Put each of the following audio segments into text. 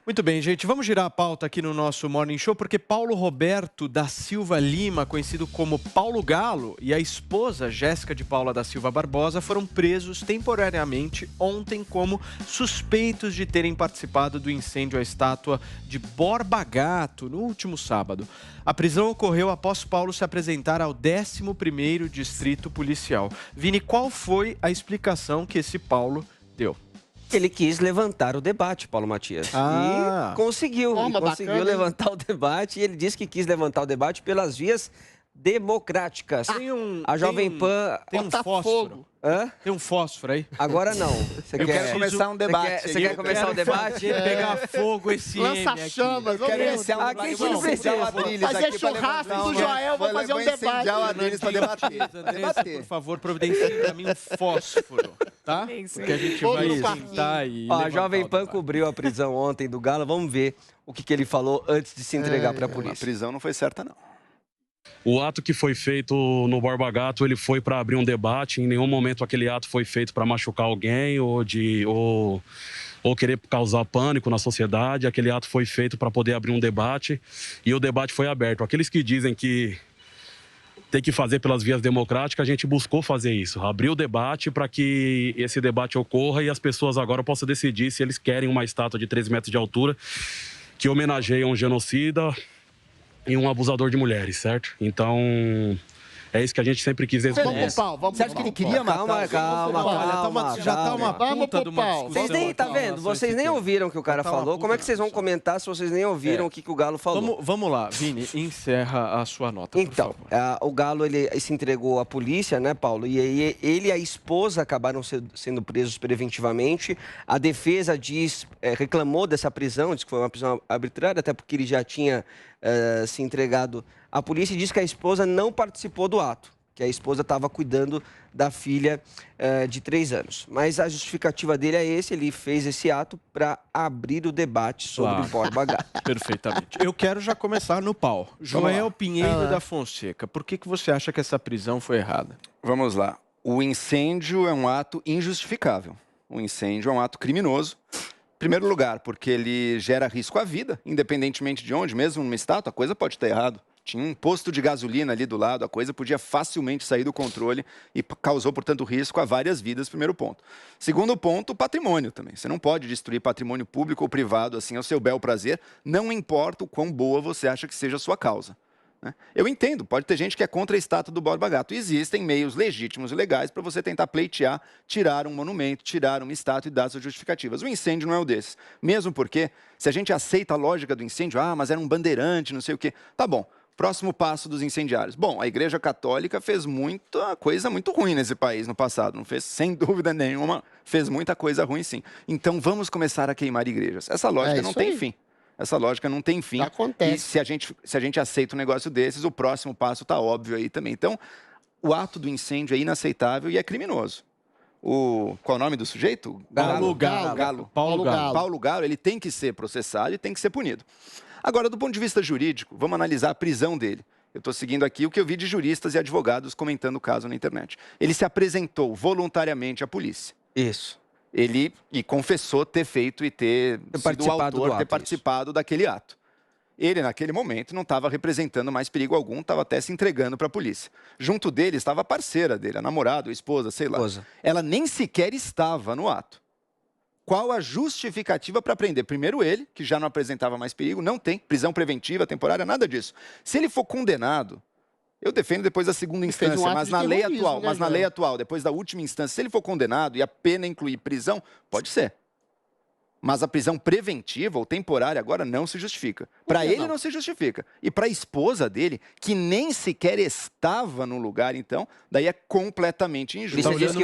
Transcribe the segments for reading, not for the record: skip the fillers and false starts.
Muito bem, gente. Vamos girar a pauta aqui no nosso Morning Show, porque Paulo Roberto da Silva Lima, conhecido como Paulo Galo, e a esposa Jéssica de Paula da Silva Barbosa foram presos temporariamente ontem como suspeitos de terem participado do incêndio à estátua de Borba Gato no último sábado. A prisão ocorreu após Paulo se apresentar ao 11º Distrito Policial. Vini, qual foi a explicação que esse Paulo deu? Ele quis levantar o debate, Paulo Matias. E conseguiu. Conseguiu levantar o debate. E ele disse que quis levantar o debate pelas vias democráticas. A Jovem Pan... Tem um fósforo. Hã? Tem um fósforo aí? Agora não. Eu quero começar um debate. Você quer começar o debate? Pegar fogo esse Lança-chamas. Quero iniciar um Aqui não precisa. Fazer churrasco do Joel, vou fazer um debate. Vou Adriles para debater. Andressa, por favor, providencie para mim um fósforo, tá? Porque a gente vai esquentar e A Jovem Pan cobriu a prisão ontem do Galo. Vamos ver o que ele falou antes de se entregar para a polícia. A prisão não foi certa, não. O ato que foi feito no Borba Gato, ele foi para abrir um debate. Em nenhum momento aquele ato foi feito para machucar alguém ou querer causar pânico na sociedade. Aquele ato foi feito para poder abrir um debate e o debate foi aberto. Aqueles que dizem que tem que fazer pelas vias democráticas, a gente buscou fazer isso. Abrir o debate para que esse debate ocorra e as pessoas agora possam decidir se eles querem uma estátua de 13 metros de altura que homenageia um genocida e um abusador de mulheres, certo? Então, é isso que a gente sempre quis responder. Vamos pro pau, vamos. Você acha que ele queria matar? Calma. Já tá uma puta de uma discussão. Vocês nem, tá vendo? Vocês nem ouviram o que o cara falou. Como é que vocês vão comentar se vocês nem ouviram o que o Galo falou? Vamos lá, Vini, encerra a sua nota, então, por favor. o Galo ele se entregou à polícia, né, Paulo? E aí ele e a esposa acabaram sendo presos preventivamente. A defesa reclamou dessa prisão, disse que foi uma prisão arbitrária, até porque ele já tinha se entregado à polícia e disse que a esposa não participou do ato, que a esposa estava cuidando da filha de 3 anos. Mas a justificativa dele é ele fez esse ato para abrir o debate sobre o Borba Gato. Perfeitamente. Eu quero já começar no pau. Joel Pinheiro da Fonseca, por que você acha que essa prisão foi errada? Vamos lá. O incêndio é um ato injustificável. O incêndio é um ato criminoso. Em primeiro lugar, porque ele gera risco à vida, independentemente de onde, mesmo numa estátua, a coisa pode estar errada. Tinha um posto de gasolina ali do lado, a coisa podia facilmente sair do controle e causou, portanto, risco a várias vidas, primeiro ponto. Segundo ponto, o patrimônio também. Você não pode destruir patrimônio público ou privado assim ao seu bel prazer, não importa o quão boa você acha que seja a sua causa. Eu entendo, pode ter gente que é contra a estátua do Borba Gato. Existem meios legítimos e legais para você tentar pleitear, tirar um monumento, tirar uma estátua e dar suas justificativas. O incêndio não é o desses. Mesmo porque, se a gente aceita a lógica do incêndio, mas era um bandeirante, não sei o quê. Tá bom, próximo passo dos incendiários. Bom, a Igreja Católica fez muita coisa muito ruim nesse país no passado. Não fez, sem dúvida nenhuma, fez muita coisa ruim sim. Então vamos começar a queimar igrejas. Essa lógica não tem fim. Essa lógica não tem fim. Acontece. E se a gente aceita um negócio desses, o próximo passo está óbvio aí também. Então, o ato do incêndio é inaceitável e é criminoso. Qual é o nome do sujeito? Paulo Galo, ele tem que ser processado e tem que ser punido. Agora, do ponto de vista jurídico, vamos analisar a prisão dele. Eu estou seguindo aqui o que eu vi de juristas e advogados comentando o caso na internet. Ele se apresentou voluntariamente à polícia. Isso. Ele confessou ter feito e ter sido o autor, ter participado daquele ato. Ele, naquele momento, não estava representando mais perigo algum, estava até se entregando para a polícia. Junto dele estava a parceira dele, a namorada, a esposa, sei lá. Ela nem sequer estava no ato. Qual a justificativa para prender? Primeiro ele, que já não apresentava mais perigo, não tem prisão preventiva, temporária, nada disso. Se ele for condenado... Eu defendo depois da segunda instância, mas na lei atual, depois da última instância, se ele for condenado e a pena incluir prisão, pode ser. Mas a prisão preventiva ou temporária agora não se justifica. Para ele não se justifica. E para a esposa dele, que nem sequer estava no lugar, então, daí é completamente injusto. Isso diz que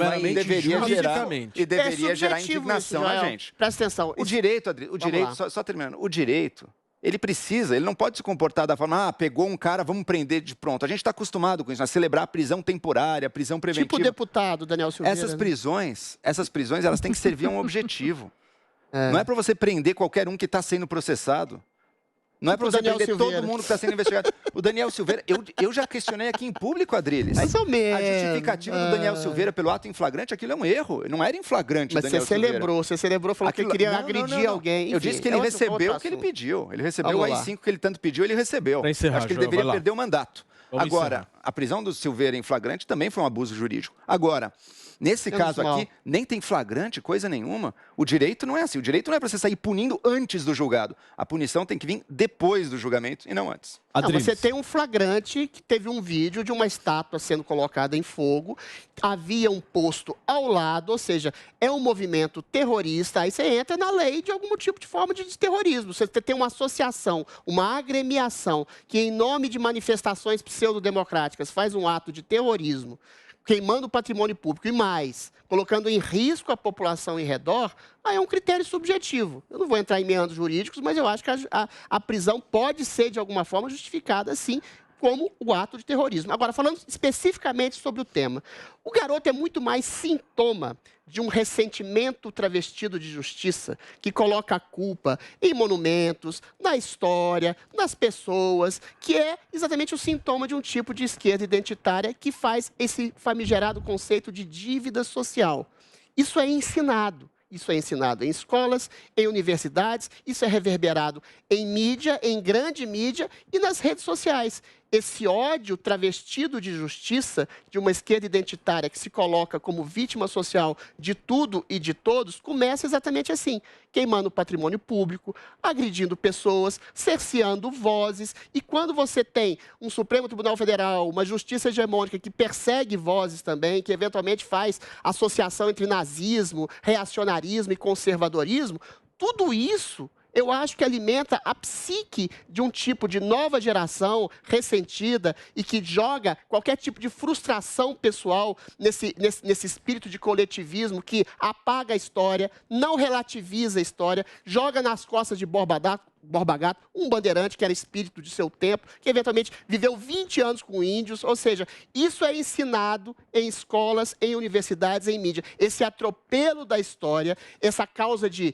deveria gerar indignação na gente. Presta atenção. O direito, só terminando, o direito... Ele não pode se comportar da forma, pegou um cara, vamos prender de pronto. A gente está acostumado com isso, a celebrar prisão temporária, prisão preventiva. Tipo o deputado Daniel Silveira. Essas prisões, elas têm que servir a um objetivo. Não é para você prender qualquer um que está sendo processado. Não é para O você Daniel prender Silveira. todo mundo que está sendo investigado. O Daniel Silveira, eu já questionei aqui em público, Adriles. Mais ou menos. A justificativa do Daniel Silveira pelo ato em flagrante, aquilo é um erro. Não era em flagrante, Mas Daniel você celebrou, falou que queria agredir alguém. Eu enfim, disse que ele recebeu o que ele pediu. Ele recebeu o AI-5 que ele tanto pediu, ele recebeu. Pra encerrar, Acho que ele Joel, deveria vai lá. perder o mandato. Vamos Agora, encerrar. a prisão do Silveira em flagrante também foi um abuso jurídico. Agora, nesse Menos caso mal. aqui, nem tem flagrante, coisa nenhuma. O direito não é assim. O direito não é para você sair punindo antes do julgado. A punição tem que vir depois do julgamento e não antes. Não, Adriles. você tem um flagrante que teve um vídeo de uma estátua sendo colocada em fogo, havia um posto ao lado, ou seja, é um movimento terrorista, aí você entra na lei de algum tipo de forma de terrorismo. Você tem uma associação, uma agremiação, que em nome de manifestações pseudodemocráticas faz um ato de terrorismo, queimando o patrimônio público e mais, colocando em risco a população em redor, aí é um critério subjetivo. Eu não vou entrar em meandros jurídicos, mas eu acho que a prisão pode ser, de alguma forma, justificada, sim, como o ato de terrorismo. Agora, falando especificamente sobre o tema, o garoto é muito mais sintoma de um ressentimento travestido de justiça que coloca a culpa em monumentos, na história, nas pessoas, que é exatamente o sintoma de um tipo de esquerda identitária que faz esse famigerado conceito de dívida social. Isso é ensinado. Isso é ensinado em escolas, em universidades, isso é reverberado em mídia, em grande mídia e nas redes sociais. Esse ódio travestido de justiça de uma esquerda identitária que se coloca como vítima social de tudo e de todos, começa exatamente assim, queimando o patrimônio público, agredindo pessoas, cerceando vozes. E quando você tem um Supremo Tribunal Federal, uma justiça hegemônica que persegue vozes também, que eventualmente faz associação entre nazismo, reacionarismo e conservadorismo, tudo isso eu acho que alimenta a psique de um tipo de nova geração ressentida e que joga qualquer tipo de frustração pessoal nesse espírito de coletivismo que apaga a história, não relativiza a história, joga nas costas de Borba Gato, um bandeirante que era espírito de seu tempo, que eventualmente viveu 20 anos com índios, ou seja, isso é ensinado em escolas, em universidades, em mídia. Esse atropelo da história, essa causa de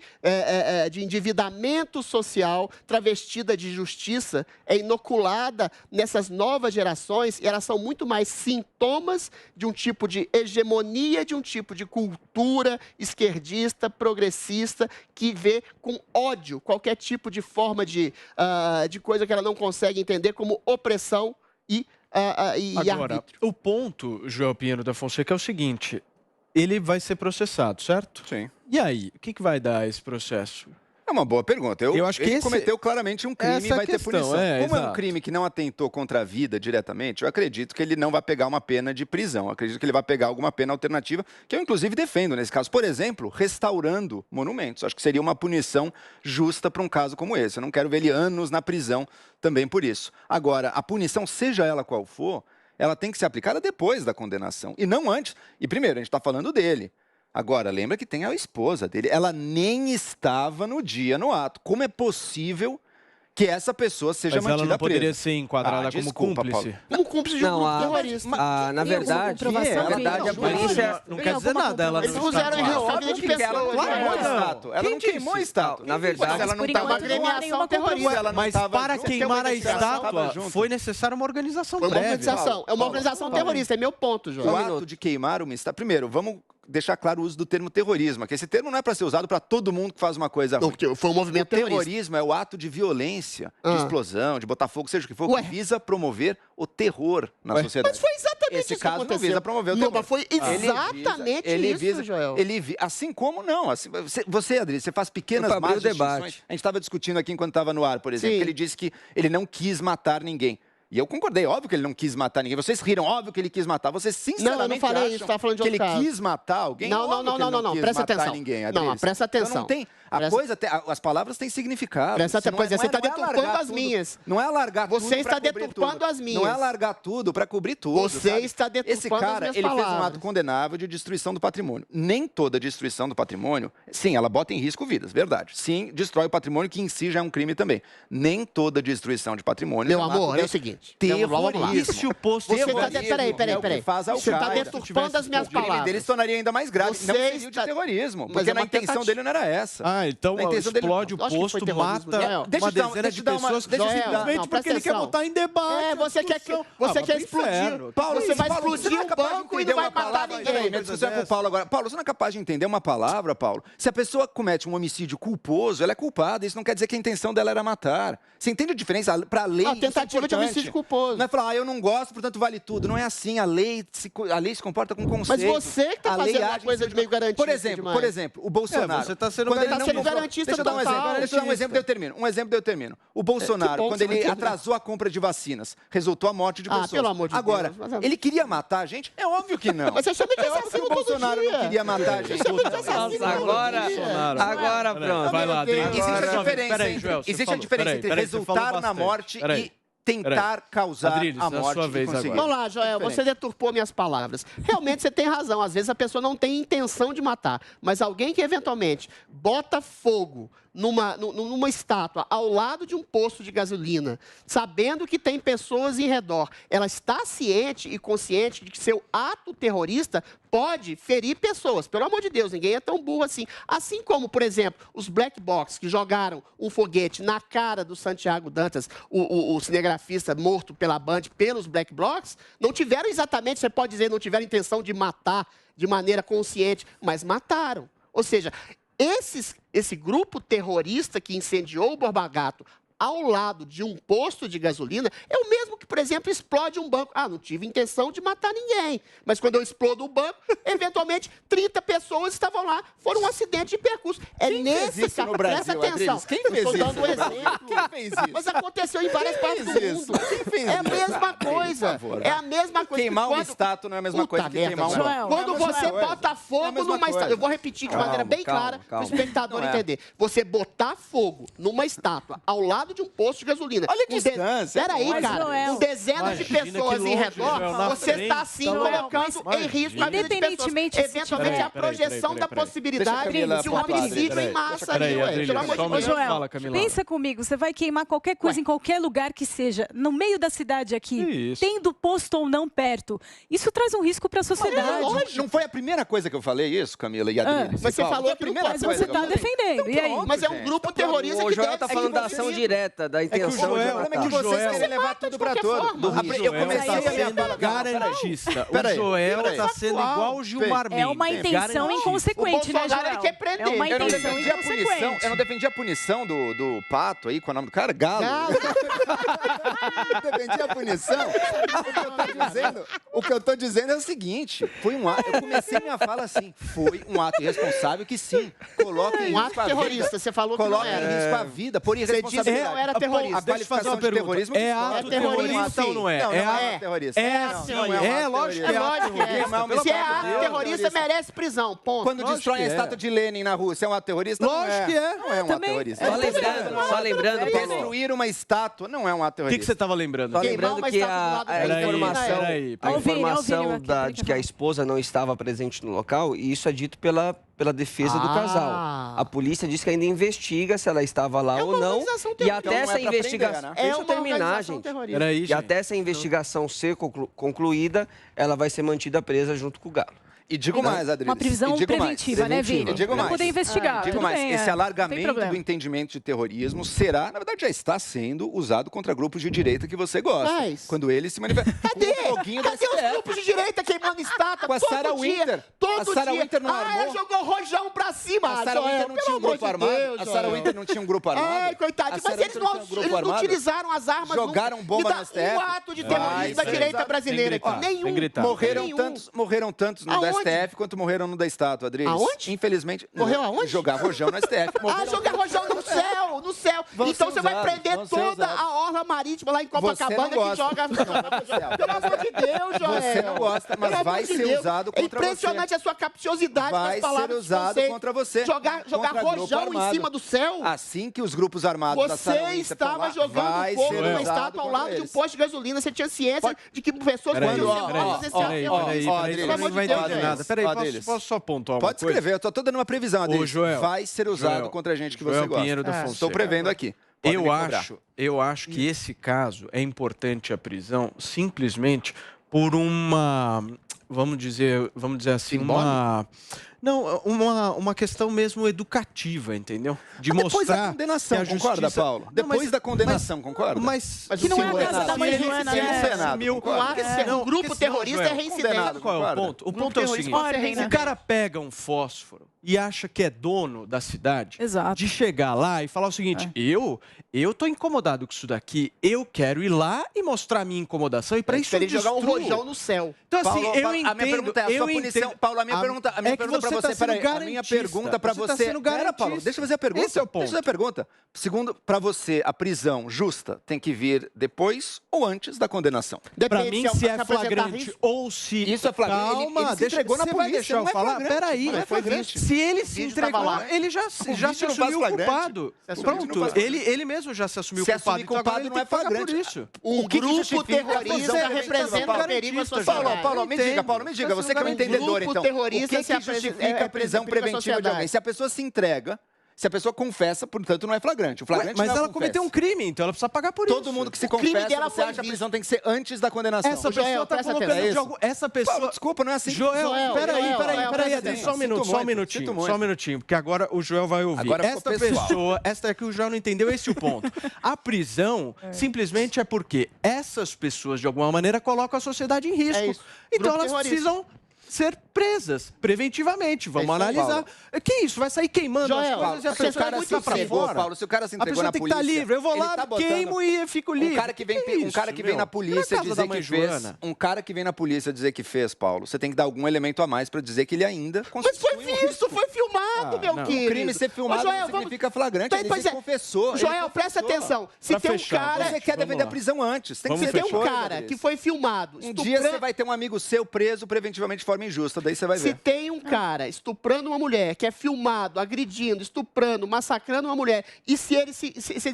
endividamento social travestida de justiça é inoculada nessas novas gerações e elas são muito mais sintomas de um tipo de hegemonia, de um tipo de cultura esquerdista, progressista, que vê com ódio qualquer tipo de forma de coisa que ela não consegue entender como opressão e Agora, arbítrio. o ponto, Joel Pinheiro da Fonseca, é o seguinte: ele vai ser processado, certo? Sim. E aí, o que vai dar esse processo? É uma boa pergunta. Eu acho que ele esse- cometeu claramente um crime essa e vai ter questão, punição. Como é um exato. crime que não atentou contra a vida diretamente, eu acredito que ele não vai pegar uma pena de prisão. Eu acredito que ele vai pegar alguma pena alternativa, que eu inclusive defendo nesse caso. Por exemplo, restaurando monumentos. Acho que seria uma punição justa para um caso como esse. Eu não quero ver ele anos na prisão também por isso. Agora, a punição, seja ela qual for, ela tem que ser aplicada depois da condenação e não antes. E primeiro, a gente está falando dele. Agora, lembra que tem a esposa dele. Ela nem estava no dia no ato. Como é possível que essa pessoa seja Mas ela mantida não poderia presa? ser enquadrada como desculpa, cúmplice? Paulo. Como cúmplice de um Não, grupo a- terrorista. na Tem verdade, alguma comprovação? a polícia... Não quer dizer nada, ela Eles não puseram em está risco a vida de Óbvio que ela pessoas. não né? queimou a Não. estátua. Ela Quem não disse? queimou a estátua. Na verdade, ela não por estava enquanto, não há agremiação nenhuma terrorista. comprovação. Ela não Mas tava para junto. queimar a Ela tava estátua, junto. foi necessária uma organização Foi uma prévia. organização. É uma organização terrorista, é meu ponto, O João. ato de queimar uma estátua... Primeiro, vamos deixar claro o uso do termo terrorismo, que esse termo não é para ser usado para todo mundo que faz uma coisa ruim. Não, foi um O movimento terrorista. terrorismo é o ato de violência, de Ah. explosão, de botar fogo, seja o que for, Ué. que visa promover o terror na sociedade. Mas foi exatamente Esse isso caso que não aconteceu. visa promover o Não, terror. mas foi exatamente isso, Joel. Assim como não. Você, Adri, você faz pequenas Foi pra abrir más o debate. distinções. A gente estava discutindo aqui enquanto estava no ar, por exemplo, Sim. que ele disse que ele não quis matar ninguém. E eu concordei, óbvio que ele não quis matar ninguém. Vocês riram, óbvio que ele quis matar. Vocês sinceramente Não, eu não falei acham isso, estava falando de que outro ele caso. quis matar alguém? Não, Óbvio que ele não, quis presta matar atenção. ninguém, Não, Adriles. mas presta Então atenção. não tem, as palavras têm significado. Presta Você atenção, pois é, você está não deturpando largar as tudo- minhas. Não é largar tudo Você pra está cobrir deturpando tudo. as minhas. Não é largar tudo para cobrir tudo. Você sabe? está deturpando Esse as cara, minhas ele fez um palavras. ato condenável de destruição do patrimônio. Nem toda destruição do patrimônio, sim, ela bota em risco vidas, verdade. Sim, destrói o patrimônio, que em si já é um crime também. Nem toda destruição de patrimônio Meu é um amor, ato é o de seguinte. gente. Vamos lá. E se o posto Você tá... terrorismo Peraí. é o que faz a Você está Al-Qaeda. deturpando as minhas O crime palavras. dele se tornaria ainda mais grave. Você Não seria o de está- terrorismo, Mas porque é uma a intenção tentativa. dele não era essa. Ah, então A intenção dele- explode o Lógico que posto, foi terrorismo, mata Joel. Deixa uma eu te dar- dezena deixa de eu dar uma- pessoas deixa eu te dar- simplesmente não, porque presta ele quer atenção. botar em debate. Você quer vai quer pro explodir. inferno. Você vai Paulo, explodir não é um capaz de banco e entender não vai uma matar palavra? Peraí, ninguém. minha discussão é com o Paulo agora. Paulo, você não é capaz de entender uma palavra, Paulo? Se a pessoa comete um homicídio culposo, ela é culpada. Isso não quer dizer que a intenção dela era matar. Você entende a diferença? Para a lei, A isso é tentativa de importante. homicídio culposo. Não é falar, eu não gosto, portanto vale tudo. Não é assim. A lei se comporta com conceito. Mas você que tá A lei fazendo uma age em coisa cima de meio garantista Por exemplo, o Bolsonaro. você tá sendo quando ele garantista. não Tá sendo garantista Deixa eu dar um total. exemplo. Deixa eu dar um exemplo e eu termino. O Bolsonaro, bom quando que você vai ele terminar. atrasou a compra de vacinas, resultou a morte de Ah, pessoas. pelo amor de Agora, Deus, mas- ele queria matar a gente? É óbvio que não. Mas você chama de É óbvio que assassino o todo Bolsonaro dia. não queria matar a gente. Agora pronto. Vai lá, Adriano. Existe a Agora- diferença Peraí, entre, Joel, você existe a falou- diferença peraí, entre peraí, você falou resultar na bastante. morte Peraí. e tentar causar Adriles, a é a morte sua e vez conseguir. agora. Vamos lá, Joel, você deturpou minhas palavras. Realmente você tem razão. Às vezes a pessoa não tem intenção de matar, mas alguém que eventualmente bota fogo numa estátua ao lado de um posto de gasolina, sabendo que tem pessoas em redor, ela está ciente e consciente de que seu ato terrorista pode ferir pessoas. Pelo amor de Deus, ninguém é tão burro assim. Assim como, por exemplo, os black box que jogaram um foguete na cara do Santiago Dantas, o cinegrafista morto pela Band, pelos black box, não tiveram exatamente, você pode dizer, não tiveram intenção de matar de maneira consciente, mas mataram. Ou seja, esse grupo terrorista que incendiou o Borba Gato ao lado de um posto de gasolina é o mesmo que, por exemplo, explode um banco. Ah, não tive intenção de matar ninguém. Mas quando eu explodo o banco, eventualmente 30 pessoas estavam lá. Foram um acidente de percurso. É Quem nesse fez isso no Brasil, Presta atenção. Adriles? Quem Eu fez estou isso dando um no Brasil? exemplo. Quem fez isso? Mas aconteceu em várias partes do fez mundo. isso? Quem fez É a isso? mesma coisa. Por favor. É a mesma coisa. Queimar que uma estátua não é a mesma Puta coisa que merda, queimar um Joel. banco. Quando Não é a você mesma coisa. bota É a fogo mesma numa coisa. estátua. Eu vou repetir de maneira bem clara para o espectador Não é. entender. Você botar fogo numa estátua ao lado de um posto de gasolina. Olha a com distância, Peraí, Mas, cara. Joel, Com dezenas de imagina pessoas que em longe, redor, Joel, na você frente, está sim tá longe. colocando Mas, em risco a vida de pessoas. independentemente se Eventualmente, tiver- a projeção da Deixa a possibilidade Camila de um falar, homicídio Adriles. em massa. Peraí, Joel. Adriles, Pelo amor de só um Deus. minuto. Joel, Fala, Camila. pensa comigo, você vai queimar qualquer coisa em qualquer lugar que seja, no meio da cidade aqui, Isso. tendo posto ou não perto. Isso traz um risco para a sociedade. Não foi a primeira coisa que eu falei isso, Camila e Adriles? Mas você Paulo? falou Foi a que não primeira pode, Mas coisa você que eu está falei. defendendo. E aí? pronto. Mas é um gente. grupo terrorista O que Joel deve tá ser falando da ação envolvido. direta, da intenção Joel- de o problema É matar. que vocês Joel- querem levar tudo pra todo. O Eu comecei Joel a minha está fala. sendo garantista. Peraí, O Joel peraí. está sendo igual o Gilmar Mendes. É uma intenção garantista. inconsequente, O né, Bolsonaro, Joel? ele quer prender. É uma Eu não intenção defendi a punição, inconsequente. eu não defendi a punição do Pato aí, qual é o nome do cara? Galo. Eu defendi a punição. O que eu tô dizendo é o seguinte, foi um ato, eu comecei minha fala assim, foi um ato irresponsável que sim, coloca em Um risco ato a terrorista, vida. você falou que não Coloca era. em risco a vida, por Você disse que irresponsabilidade. não era terrorista. A Deixa eu fazer uma qualificação de pergunta. terrorismo É discorda. ato terrorista, terrorista ou não é? Não, É não ato é terrorista. É, Não, sim, não é um é, ato lógico que É é terrorista. ato lógico que é. Queimar uma Se é estátua ato de terrorista, terrorista. merece prisão. Ponto. Quando Lógico destrói a que é. estátua de Lenin na Rússia, é um ato terrorista? Lógico que é. Não é um ato Também. terrorista. Só lembrando, Paulo. Destruir uma estátua não é um ato O que terrorista. você estava lembrando? Só Queimar lembrando uma que estátua do lado a do Peraí, informação, peraí. a Ó o Vini, ó o informação Vini aqui, peraí de que que a eu esposa não estava presente no local, e isso é dito pela defesa do Ah. casal. A polícia diz que ainda investiga se ela estava lá É ou uma não. organização E terrorista. até Então não essa é pra prender, investigação. né? Deixa eu uma terminar, organização gente. terrorista. Peraí, E gente. até essa investigação ser concluída, ela vai ser mantida presa junto com o Galo. E digo mais, Adriles. Uma prisão e digo preventiva, mais. né, Vini? E digo Pra mais. poder investigar. Digo tudo mais, bem, esse não tem alargamento problema. do entendimento de terrorismo será, na verdade já está sendo usado contra grupos de direita que você gosta. Mas- Quando eles se manifestam. Cadê? Com o foguinho da Cadê os STF. grupos de direita queimando estátua Com a todo Sarah dia? Winter. Todo A Sarah dia. Winter não armou? Jogou rojão pra cima. A Sarah Joel, Winter não pelo tinha um amor grupo de armado? Deus, A Sarah Joel. Winter não tinha um grupo armado? Ai, coitadinho, A Sarah mas eles Winter não, tinha um grupo eles não armado? utilizaram as armas Jogaram nunca. bomba Me dá no STF? um ato de Vai terrorismo da ser direita usado. brasileira. Sem gritar, Nenhum. sem gritar. Morreram tantos no da Aonde? STF quanto morreram no da estátua, Adriles. Aonde? Infelizmente. Morreu aonde? Jogar rojão no STF. Ah, Morreram jogar rojão no céu, no céu. Vão Então ser você vai usados, prender vão ser toda usados. a orla marítima lá em Você Copacabana não que gosta. joga. Pelo amor de Deus, Joel. Você não gosta, mas Pelo vai amor de ser Deus. usado É contra impressionante a sua capciosidade com Vai as palavras ser usado de conceito. contra você. Jogar Contra grupo rojão em armado. cima do céu. Assim que os grupos armados da Sarah Você Winter estão estava lá, jogando vai fogo ser numa usado estátua ao contra lado de um eles. posto de gasolina. Você tinha ciência de que pessoas Peraí, podiam ser peraí, mortas nesse peraí, ato. peraí, ó, peraí, Adriles, você não vai pelo amor entender de nada. Deus. Peraí, Ó, Adriles. posso só pontuar uma Pode coisa? escrever, eu só tô dando uma previsão, Adriles. Joel. Vai ser usado Joel. contra a gente que Joel você gosta. Pinheiro da Estou Fonseca. prevendo aqui. podem me cobrar. Eu acho que esse caso é importante a prisão simplesmente por vamos dizer assim, uma questão mesmo educativa, entendeu? De Depois da mostrar condenação, que a justiça... concorda, Paulo? Depois da condenação, concorda? Mas Que não é a casa da mãe ele Joana, se ele né? assumiu- Concorda? Um grupo terrorista é reincidente. condenado. Qual é o Concorda? ponto? O ponto é o seguinte: Ordem, né? o cara pega um fósforo e acha que é dono da cidade, Exato. de chegar lá e falar o seguinte: eu tô incomodado com isso daqui, eu quero ir lá e mostrar a minha incomodação e para isso eu Ele jogar um destruo. rojão no céu. Então assim, Paulo, eu entendo, a minha pergunta é a sua punição. Paulo, a minha pergunta é que pra você você, tá sendo peraí, a minha garantista. pergunta pra Você tá você... sendo Pera, Paulo, garantista. deixa eu fazer a pergunta. Esse é o ponto. Deixa eu fazer a pergunta. Segundo, pra você, a prisão justa tem que vir depois ou antes da condenação? Pra mim, se é apresentar flagrante risco. ou se... Isso é flagrante. Calma, Ele se deixa, entregou na você vai polícia, deixar eu não é falar? flagrante, Peraí. não é flagrante. Se ele O se vídeo entregou, tava lá. ele já se vídeo não faz assumiu flagrante. culpado. Se assumir Pronto, não faz flagrante. ele mesmo já se assumiu Se culpado. assumir Então agora culpado ele não é tem que pagar flagrante. por isso. Um que grupo justifica a terrorista prisão representa Paulo? perigo à Garantista, sociedade. Paulo, me diga, Paulo, me diga. Você que é um entendedor, Grupo então. terrorista O que justifica a prisão preventiva de alguém? Se a pessoa se entrega, se a pessoa confessa, portanto, não é flagrante. O flagrante Mas não é ela confessa. cometeu um crime, então ela precisa pagar por isso. Todo mundo que se O crime confessa, dela você foi acha que a visto. prisão tem que ser antes da condenação. Essa Joel, pessoa tá presta colocando atenção. de algo... Essa pessoa... Paulo, desculpa, não é assim. Joel, peraí, presta Adri, atenção. só um minuto, Sinto muito, sinto muito. só um minutinho, porque agora o Joel vai ouvir. Agora ficou pessoal. Esta é que o Joel não entendeu, esse é o ponto. A prisão simplesmente é porque essas pessoas, de alguma maneira, colocam a sociedade em risco. É isso. Então Grupo elas terrorista. precisam ser presas preventivamente. Vamos isso aí, analisar. Que isso? Vai sair queimando Joel, as coisas e a você pessoa tá vai muito botar pra entregou, fora. Paulo, se o cara se A entregou pessoa na tem que polícia... estar livre. Eu vou ele lá, tá botando- queimo e fico livre. Um cara que vem, Que um cara que vem isso, na meu? polícia Não é casa da dizer mãe que fez... Joana. Um cara que vem na polícia dizer que fez, Paulo, você tem que dar algum elemento a mais pra dizer que ele ainda Mas foi constitui um visto, foi filmado, meu não. querido. O crime ser filmado Ô, Joel, não significa flagrante, ele Pois se é. confessou. ele Joel, presta confessou. atenção. Se Pra tem um fechar, cara... Você quer Vamos defender lá. a prisão antes, tem que Vamos ser Se tem um depois, cara Adri. que foi filmado... Um dia você vai ter um amigo seu preso preventivamente de forma injusta, daí você vai Se ver. tem um cara estuprando uma mulher, que é filmado, agredindo, estuprando, massacrando uma mulher, e se ele se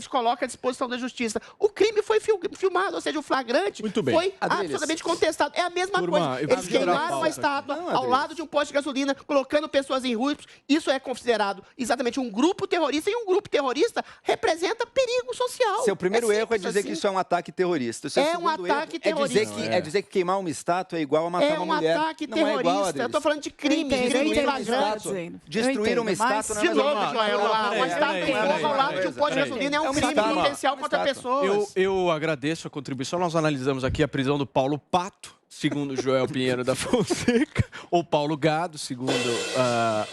coloca à disposição da justiça, o crime foi filmado, ou seja, o flagrante Muito bem. foi Adriles. absolutamente contestado. É a mesma Turma, eu coisa. vou Eles gerar a queimaram pauta uma aqui. estátua Não, ao Adriles. lado de um posto de gasolina, colocando pessoas em risco. Isso é considerado exatamente um grupo terrorista, e um grupo terrorista representa perigo social. Seu primeiro erro é simples dizer assim. que isso é um ataque terrorista. O seu É um segundo erro ataque é dizer, terrorista. que, é dizer que queimar uma estátua é igual a matar É uma um mulher. ataque Não é igual, terrorista. Adriles. Eu tô falando de crime, Eu entendo, crime eu entendo. flagrante. Dizendo. Destruir Eu uma entendo, mas- estátua De não é novo, mesma Joel, uma estátua peraí, tem fogo ao peraí, lado de um posto de peraí. gasolina é um É uma crime estátua, potencial uma contra estátua. pessoas. Eu agradeço a contribuição. Nós analisamos aqui a prisão do Paulo Pato, segundo o Joel Pinheiro da Fonseca, ou Paulo Gado, segundo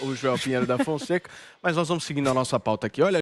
o Joel Pinheiro da Fonseca. Mas nós vamos seguindo a nossa pauta aqui. Olha,